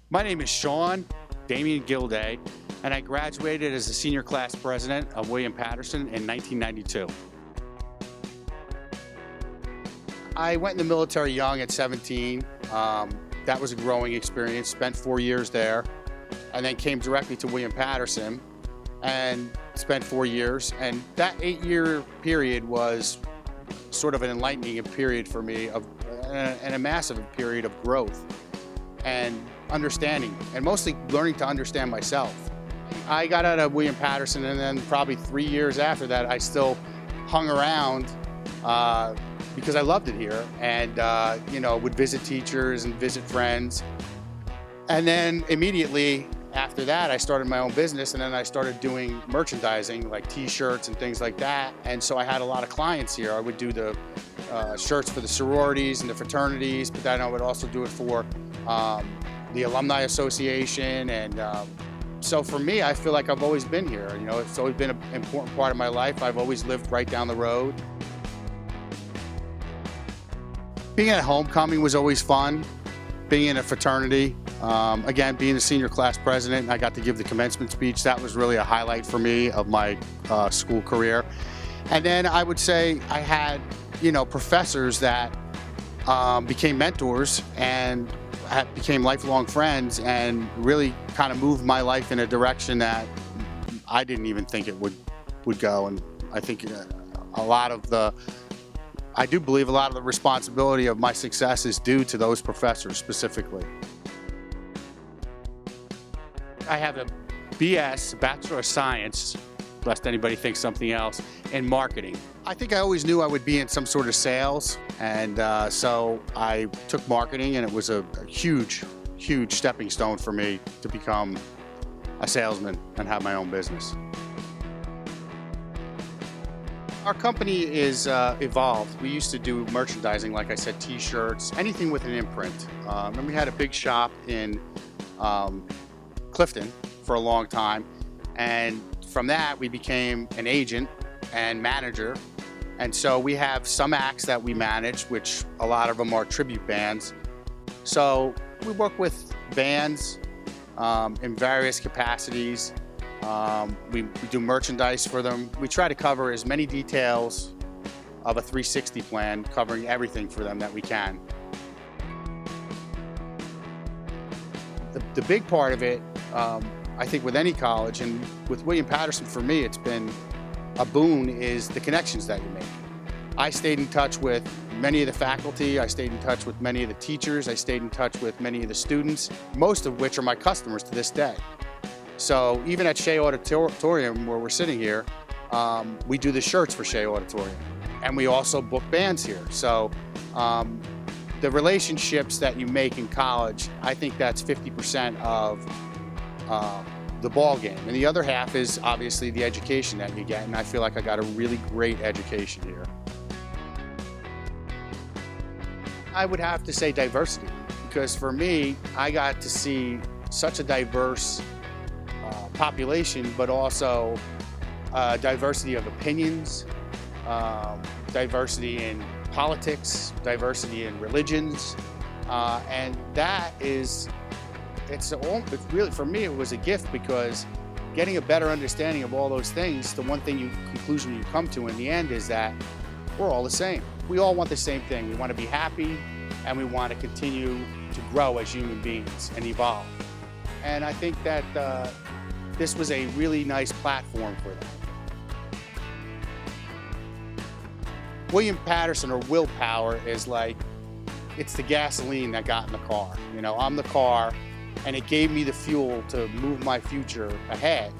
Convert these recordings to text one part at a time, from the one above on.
My name is Sean Damian Gilday, and I graduated as the senior class president of William Paterson in 1992. I went in the military young at 17. That was a growing experience, spent 4 years there, and then came directly to William Paterson and spent 4 years. And that 8-year period was sort of an enlightening period for me and a massive period of growth and understanding, and mostly learning to understand myself. I got out of William Paterson, and then probably 3 years after that, I still hung around because I loved it here, and would visit teachers and visit friends. And then immediately after that, I started my own business, and then I started doing merchandising, like T-shirts and things like that. And so I had a lot of clients here. I would do the shirts for the sororities and the fraternities, but then I would also do it for the Alumni Association. And so for me, I feel like I've always been here. It's always been an important part of my life. I've always lived right down the road. Being at homecoming was always fun. Being in a fraternity, again, being the senior class president, I got to give the commencement speech. That was really a highlight for me of my school career. And then I would say I had, professors that became mentors and became lifelong friends, and really kind of moved my life in a direction that I didn't even think it would go. And I think I do believe a lot of the responsibility of my success is due to those professors specifically. I have a BS, Bachelor of Science, lest anybody thinks something else, in marketing. I think I always knew I would be in some sort of sales, and so I took marketing, and it was a huge, huge stepping stone for me to become a salesman and have my own business. Our company is evolved. We used to do merchandising, like I said, T-shirts, anything with an imprint. And we had a big shop in Clifton for a long time. And from that, we became an agent and manager. And so we have some acts that we manage, which a lot of them are tribute bands. So we work with bands in various capacities. We do merchandise for them. We try to cover as many details of a 360 plan, covering everything for them that we can. The big part of it, I think with any college, and with William Paterson for me, it's been a boon, is the connections that you make. I stayed in touch with many of the faculty, I stayed in touch with many of the teachers, I stayed in touch with many of the students, most of which are my customers to this day. So even at Shea Auditorium, where we're sitting here, we do the shirts for Shea Auditorium, and we also book bands here. So the relationships that you make in college, I think that's 50% of the ball game, and the other half is obviously the education that you get. And I feel like I got a really great education here. I would have to say diversity, because for me, I got to see such a diverse population, but also diversity of opinions, diversity in politics, diversity in religions, and that is, it's really, for me, it was a gift, because getting a better understanding of all those things, the one conclusion you come to in the end is that we're all the same. We all want the same thing. We want to be happy, and we want to continue to grow as human beings and evolve. And I think that this was a really nice platform for them. William Paterson, or willpower, is like, it's the gasoline that got in the car. I'm the car, and it gave me the fuel to move my future ahead.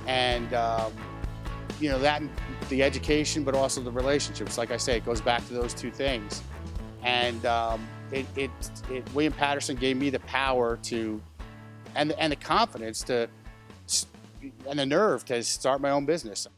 And that, the education, but also the relationships. Like I say, it goes back to those two things. And William Paterson gave me the power to, and the confidence to, and the nerve to start my own business.